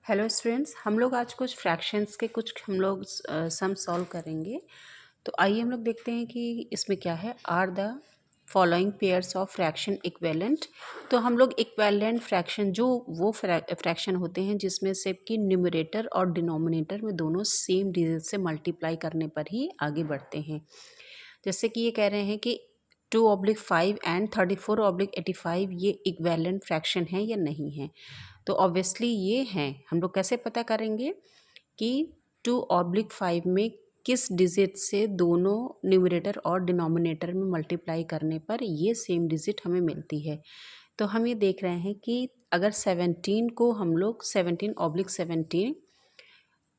Hello students, हम लोग आज कुछ फ्रैक्शंस के कुछ सम सॉल्व करेंगे। तो आइए हम लोग देखते हैं कि इसमें क्या है। Are the following pairs of fraction equivalent. तो हम लोग इक्वेलेंट फ्रैक्शन जो वो फ्रैक्शन होते हैं जिसमें से कि न्यूमरेटर और डिनोमिनेटर में दोनों सेम डिजिट से मल्टीप्लाई करने पर ही आगे बढ़ते हैं। जैसे कि ये कह रहे हैं कि 2/5 एंड 34/85 ये इक्वेलेंट फ्रैक्शन है या नहीं है। तो ऑब्वियसली ये हैं। हम लोग कैसे पता करेंगे कि 2/5 में किस डिजिट से दोनों न्यूमरेटर और डिनोमिनेटर में मल्टीप्लाई करने पर ये सेम डिजिट हमें मिलती है। तो हम ये देख रहे हैं कि अगर 17 को हम लोग 17/17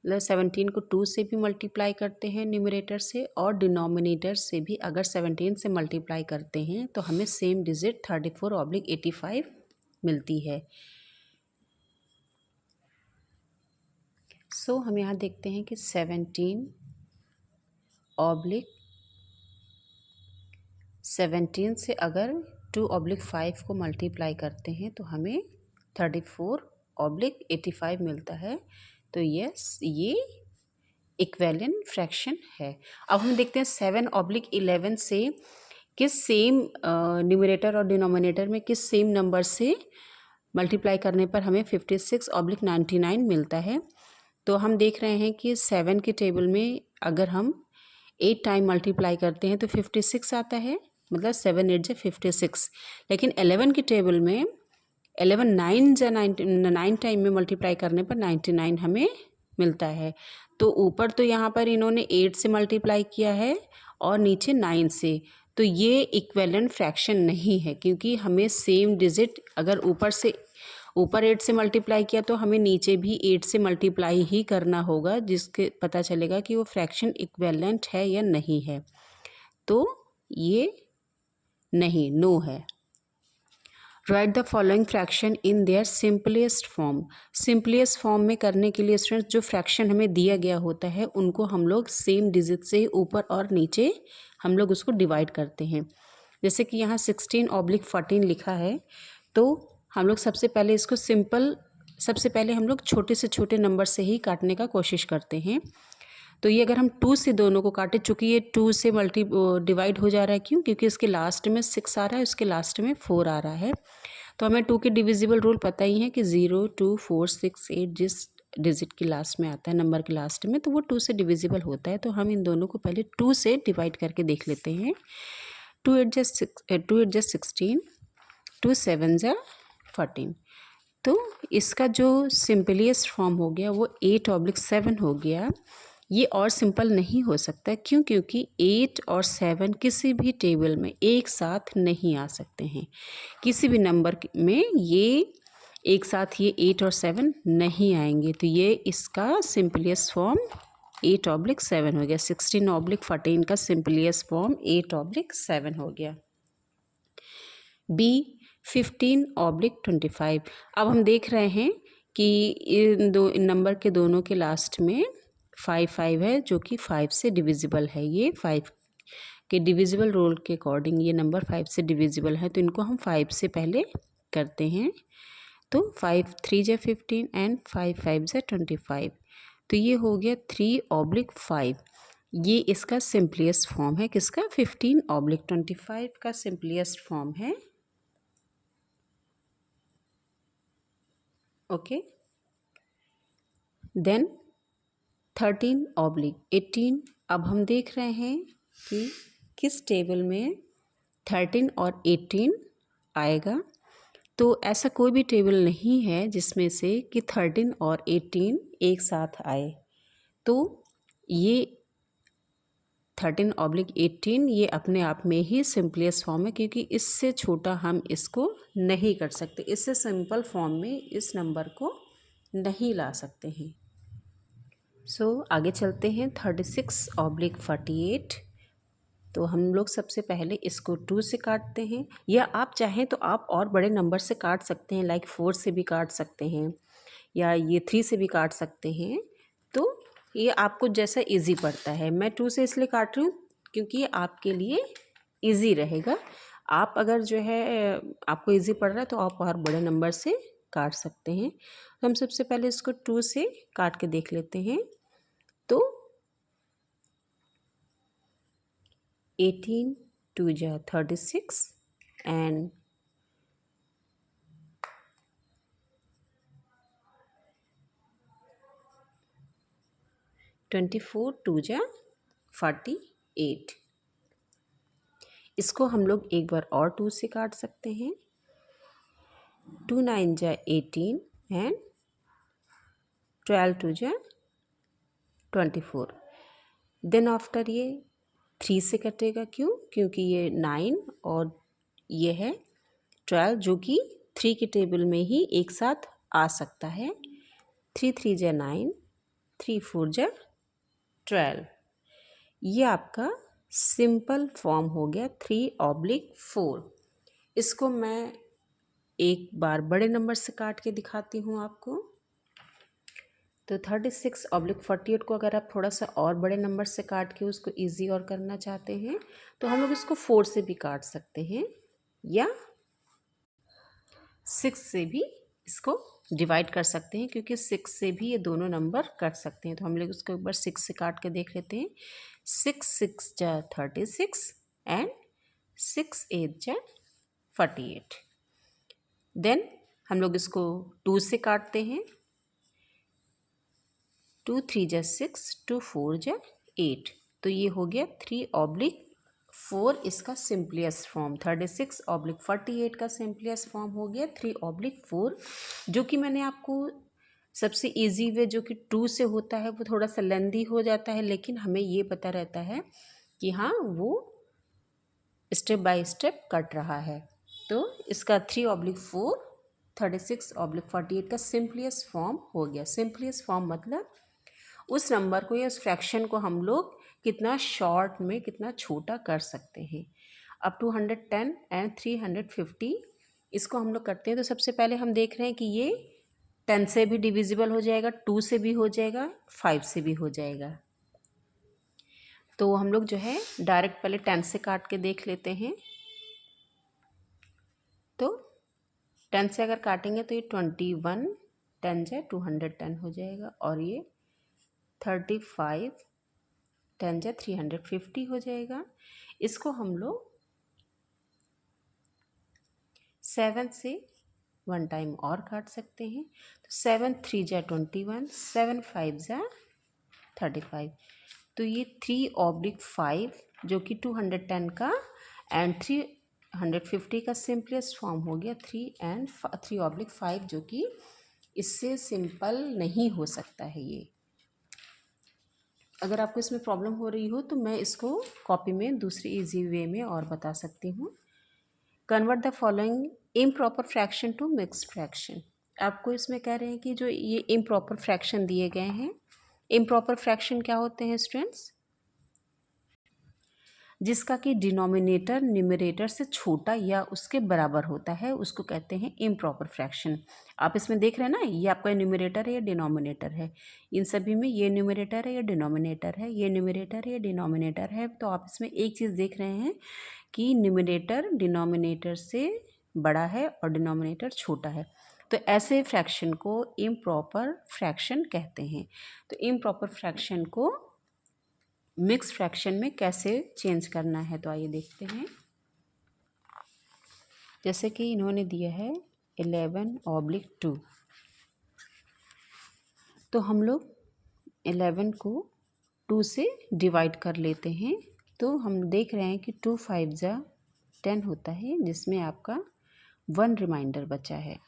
17 को 2 से भी मल्टीप्लाई करते हैं न्यूमरेटर से, और डिनोमिनेटर से भी अगर 17 से मल्टीप्लाई करते हैं तो हमें सेम डिजिट 34/85 मिलती है। सो हम यहाँ देखते हैं कि 17 से अगर 2/5 को मल्टीप्लाई करते हैं तो हमें 34/85 मिलता है। तो यस, ये इक्वेलेंट फ्रैक्शन है। अब हम देखते हैं 7/11 से किस सेम न्यूमरेटर और डिनोमिनेटर में किस सेम नंबर से मल्टीप्लाई करने पर हमें 56/99 मिलता है। तो हम देख रहे हैं कि 7 के टेबल में अगर हम 8 टाइम मल्टीप्लाई करते हैं तो 56 आता है, मतलब 7 8 जा 56। लेकिन 11 के टेबल में 11 9 टाइम में मल्टीप्लाई करने पर 99 हमें मिलता है। तो ऊपर तो यहाँ पर इन्होंने 8 से मल्टीप्लाई किया है और नीचे 9 से। तो ये इक्वेलेंट फ्रैक्शन नहीं है, क्योंकि हमें सेम डिजिट अगर ऊपर 8 से मल्टीप्लाई किया तो हमें नीचे भी 8 से मल्टीप्लाई ही करना होगा, जिसके पता चलेगा कि वो फ्रैक्शन इक्वेलेंट है या नहीं है। तो ये नहीं, नो है। Right the following fraction in their simplest form. Simplest form में करने के लिए स्टूडेंट्स जो फ्रैक्शन हमें दिया गया होता है उनको हम लोग सेम डिजिट से ऊपर और नीचे हम लोग उसको डिवाइड करते हैं। जैसे कि यहाँ 16/14 लिखा है, तो हम लोग सबसे पहले हम लोग छोटे से छोटे नंबर से ही काटने का कोशिश करते हैं। तो ये अगर हम 2 से दोनों को काटें, चूँकि ये 2 से डिवाइड हो जा रहा है, क्यों? क्योंकि इसके लास्ट में 6 आ रहा है, इसके लास्ट में 4 आ रहा है। तो हमें 2 के डिविजिबल रूल पता ही है कि 0 2 4 6 8 जिस डिजिट के लास्ट में आता है, नंबर के लास्ट में, तो वो 2 से डिविजिबल होता है। तो हम इन दोनों को पहले 2 से डिवाइड करके देख लेते हैं। 2 8 जा 16, 2 7 जा 14। तो इसका जो सिंपलेस्ट फॉर्म हो गया वो 8/7 हो गया। ये और सिंपल नहीं हो सकता, क्यों? क्योंकि 8 और 7 किसी भी टेबल में एक साथ नहीं आ सकते हैं। किसी भी नंबर में ये एक साथ ये 8 और 7 नहीं आएंगे। तो ये इसका सिंपलेस्ट फॉर्म 8/7 हो गया। 16/14 का सिंपलेस्ट फॉर्म 8/7 हो गया। बी 15/25। अब हम देख रहे हैं कि इन नंबर के दोनों के लास्ट में 5 है, जो कि 5 से डिविजिबल है। ये 5 के डिविजिबल रूल के अकॉर्डिंग ये नंबर 5 से डिविजिबल है, तो इनको हम 5 से पहले करते हैं। तो 5 3 जा 15 एंड 5 5 जा 25। तो ये हो गया 3/5। ये इसका सिंपलेस्ट फॉर्म है। किसका? 15/25 का सिंपलेस्ट फॉर्म है। Okay, then 13/18। अब हम देख रहे हैं कि किस टेबल में 13 और 18 आएगा। तो ऐसा कोई भी टेबल नहीं है जिसमें से कि 13 और 18 एक साथ आए। तो ये 13/18 ये अपने आप में ही सिंपलेस्ट फॉर्म है, क्योंकि इससे छोटा हम इसको नहीं कर सकते। इससे सिंपल फॉर्म में इस नंबर को नहीं ला सकते हैं। सो आगे चलते हैं 36/48। तो हम लोग सबसे पहले इसको 2 से काटते हैं, या आप चाहें तो आप और बड़े नंबर से काट सकते हैं, लाइक 4 से भी काट सकते हैं, या ये 3 से भी काट सकते हैं। तो ये आपको जैसा इजी पड़ता है। मैं 2 से इसलिए काट रही हूँ क्योंकि ये आपके लिए इजी रहेगा। आप अगर जो है आपको इजी पड़ रहा है तो आप और बड़े नंबर से काट सकते हैं। तो हम सबसे पहले इसको 2 से काट के देख लेते हैं। तो 18 2 जा 36 एंड 24 2 जा 48। इसको हम लोग एक बार और 2 से काट सकते हैं। 2 9 जा 18 एंड 12 2 जा 24। देन आफ्टर ये 3 से कटेगा, क्यों? क्योंकि ये 9 और ये है 12 जो कि 3 के टेबल में ही एक साथ आ सकता है। 3 3 जा 9, 3 4 जा 12। ये आपका सिंपल फॉर्म हो गया 3/4। इसको मैं एक बार बड़े नंबर से काट के दिखाती हूँ आपको। तो 36/48 को अगर आप थोड़ा सा और बड़े नंबर से काट के उसको इजी और करना चाहते हैं तो हम लोग इसको 4 से भी काट सकते हैं या 6 से भी इसको डिवाइड कर सकते हैं, क्योंकि 6 से भी ये दोनों नंबर कट सकते हैं। तो हम लोग इसको एक बार 6 से काट के देख लेते हैं। 6 6 जा 36 एंड 6 8 जा 48। देन हम लोग इसको 2 से काटते हैं। 2 3 जा 6, 2 4 जा 8। तो ये हो गया 3/4 इसका सिंपलेस्ट फॉर्म। 36/48 का सिंपलेस्ट फॉर्म हो गया 3/4, जो कि मैंने आपको सबसे इजी वे जो कि 2 से होता है वो थोड़ा सा लेंदी हो जाता है, लेकिन हमें ये पता रहता है कि हाँ वो स्टेप बाय स्टेप कट रहा है। तो इसका 3/4 36/48 का सिंपलेस्ट फॉर्म हो गया। सिंपलेस्ट फॉर्म मतलब उस नंबर को या उस फ्रैक्शन को हम लोग कितना शॉर्ट में कितना छोटा कर सकते हैं। अब 210 एंड 350 इसको हम लोग करते हैं। तो सबसे पहले हम देख रहे हैं कि ये 10 से भी डिविजिबल हो जाएगा, 2 से भी हो जाएगा, 5 से भी हो जाएगा। तो हम लोग जो है डायरेक्ट पहले 10 से काट के देख लेते हैं। तो 10 से अगर काटेंगे तो ये 21 10 जा 210 हो जाएगा, और ये 35 10 जा 350 हो जाएगा। इसको हम लोग 7 से 1 टाइम और काट सकते हैं। तो 7 3 जा 21, 7 5 जा 35। तो ये 3/5 जो कि 210 का एंड 350 का सिंपलेस्ट फॉर्म हो गया 3/5, जो कि इससे सिंपल नहीं हो सकता है। ये अगर आपको इसमें प्रॉब्लम हो रही हो तो मैं इसको कॉपी में दूसरी इजी वे में और बता सकती हूँ। Convert the following improper fraction to mixed fraction. आपको इसमें कह रहे हैं कि जो ये इम्प्रॉपर फ्रैक्शन दिए गए हैं, इम्प्रॉपर फ्रैक्शन क्या होते हैं स्टूडेंट्स? जिसका कि डिनोमिनेटर न्यूमरेटर से छोटा या उसके बराबर होता है उसको कहते हैं इम्प्रॉपर फ्रैक्शन। आप इसमें देख रहे हैं ना, ये आपका न्यूमरेटर है या डिनोमिनेटर है। इन सभी में ये न्यूमरेटर है या डिनोमिनेटर है, ये न्यूमरेटर है या डिनोमिनेटर है। तो आप इसमें एक चीज़ देख रहे हैं कि न्यूमरेटर डिनोमिनेटर से बड़ा है और डिनोमिनेटर छोटा है। तो ऐसे फ्रैक्शन को इम्प्रॉपर फ्रैक्शन कहते हैं। तो इम्प्रॉपर फ्रैक्शन को मिक्स फ्रैक्शन में कैसे चेंज करना है, तो आइए देखते हैं। जैसे कि इन्होंने दिया है 11/2, तो हम लोग 11 को 2 से डिवाइड कर लेते हैं। तो हम देख रहे हैं कि 2 5 जा 10 होता है, जिसमें आपका 1 रिमाइंडर बचा है।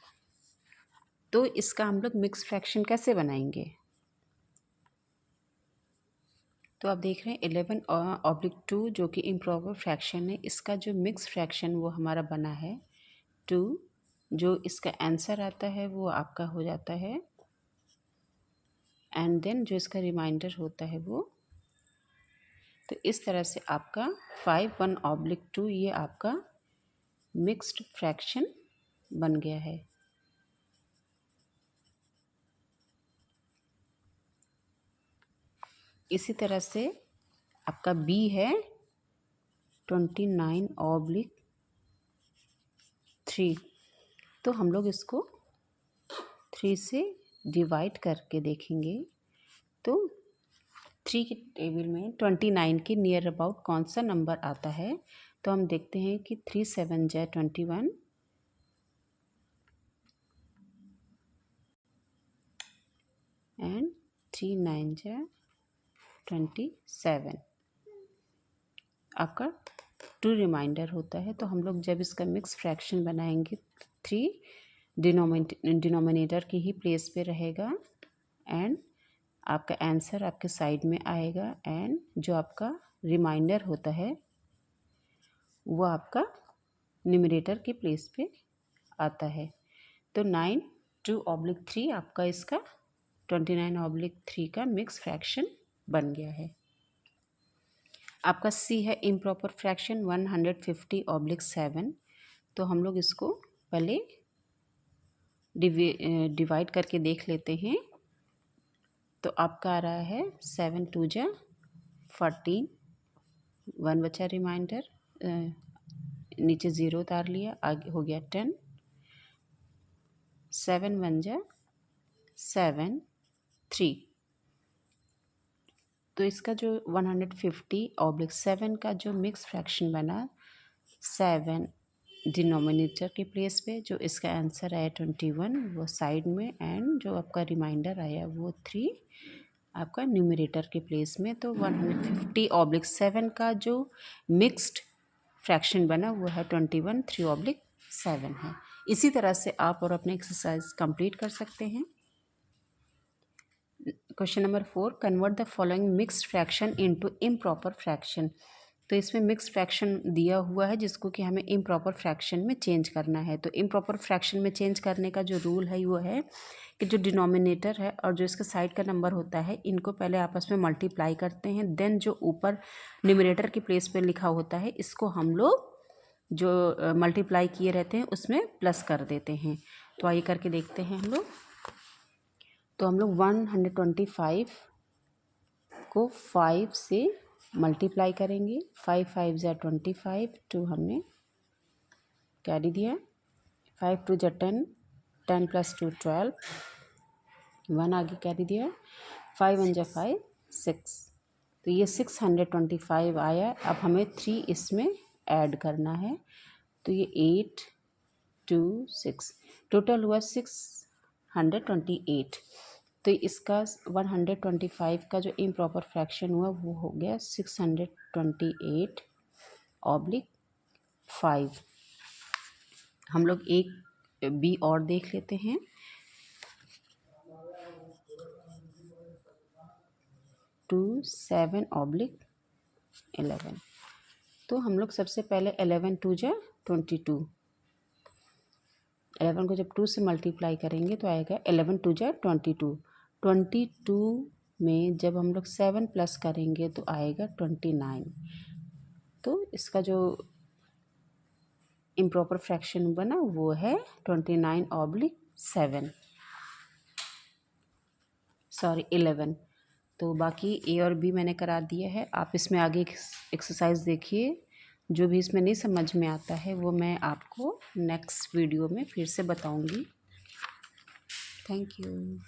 तो इसका हम लोग मिक्स फ्रैक्शन कैसे बनाएंगे? तो आप देख रहे हैं 11/2 जो कि इम्प्रॉपर फ्रैक्शन है। इसका जो मिक्स फ्रैक्शन वो हमारा बना है 2। जो इसका आंसर आता है वो आपका हो जाता है, एंड देन जो इसका रिमाइंडर होता है वो। तो इस तरह से आपका 5 1/2 ये आपका मिक्स्ड फ्रैक्शन बन गया है। इसी तरह से आपका बी है 29/3। तो हम लोग इसको 3 से डिवाइड करके देखेंगे तो 3 के टेबल में 29 के नियर अबाउट कौन सा नंबर आता है। तो हम देखते हैं कि 3 7 जा 21 एंड 3 9 जा 27 आपका 2 रिमाइंडर होता है। तो हम लोग जब इसका मिक्स फ्रैक्शन बनाएंगे 3 डिनोमिनेटर की ही प्लेस पे रहेगा एंड आपका आंसर आपके साइड में आएगा एंड जो आपका रिमाइंडर होता है वो आपका न्यूमरेटर की प्लेस पे आता है। तो 9 2/3 आपका इसका 29/3 का मिक्स फ्रैक्शन बन गया है। आपका सी है इम्प्रॉपर फ्रैक्शन 150/7। तो हम लोग इसको पहले डिवाइड करके देख लेते हैं। तो आपका आ रहा है 7 2 जा 14, 1 बचा रिमाइंडर, नीचे 0 उतार लिया, आगे हो गया 10, 7 1 जा 7 3। तो इसका जो 150/7 का जो मिक्स फ्रैक्शन बना 7 डिनोमिनेटर के प्लेस पे, जो इसका आंसर आया 21 वो साइड में एंड जो आपका रिमाइंडर आया वो 3 आपका न्यूमरेटर के प्लेस में। तो 150/7 का जो मिक्स्ड फ्रैक्शन बना वो है 21 3/7 है। इसी तरह से आप और अपने एक्सरसाइज कंप्लीट कर सकते हैं। Question number 4, convert the following mixed fraction into improper fraction. तो इसमें मिक्स्ड फ्रैक्शन दिया हुआ है जिसको कि हमें इम्प्रॉपर फ्रैक्शन में चेंज करना है। तो इम्प्रॉपर फ्रैक्शन में चेंज करने का जो रूल है वो है कि जो डिनोमिनेटर है और जो इसका साइड का नंबर होता है इनको पहले आपस में मल्टीप्लाई करते हैं, देन जो ऊपर न्यूमरेटर की प्लेस पे लिखा होता है इसको हम लोग जो मल्टीप्लाई किए रहते हैं उसमें प्लस कर देते हैं। तो आइए करके देखते हैं हम लोग। तो हम लोग 125 को 5 से मल्टीप्लाई करेंगे, 5 5 जा 25, 2 हमने कैरी दिया, 5 2 जा 10, 10 + 2 12, 1 आगे कैरी दिया, 5 1 जा 5 6। तो ये 625 आया। अब हमें 3 इसमें ऐड करना है। तो ये 8 2 6 टोटल हुआ 628। तो इसका 125 का जो इम्प्रॉपर फ्रैक्शन हुआ वो हो गया 628/5। हम लोग एक बी और देख लेते हैं। टू 7/11। तो हम लोग सबसे पहले 11 2 जा 22, 11 को जब 2 से मल्टीप्लाई करेंगे तो आएगा 11 2 जा 22, 22 में जब हम लोग 7 प्लस करेंगे तो आएगा 29। तो इसका जो इम्प्रॉपर फ्रैक्शन बना वो है 29/7, सॉरी 11। तो बाकी ए और बी मैंने करा दिया है। आप इसमें आगे एक्सरसाइज देखिए। जो भी इसमें नहीं समझ में आता है वो मैं आपको नेक्स्ट वीडियो में फिर से बताऊंगी। Thank you.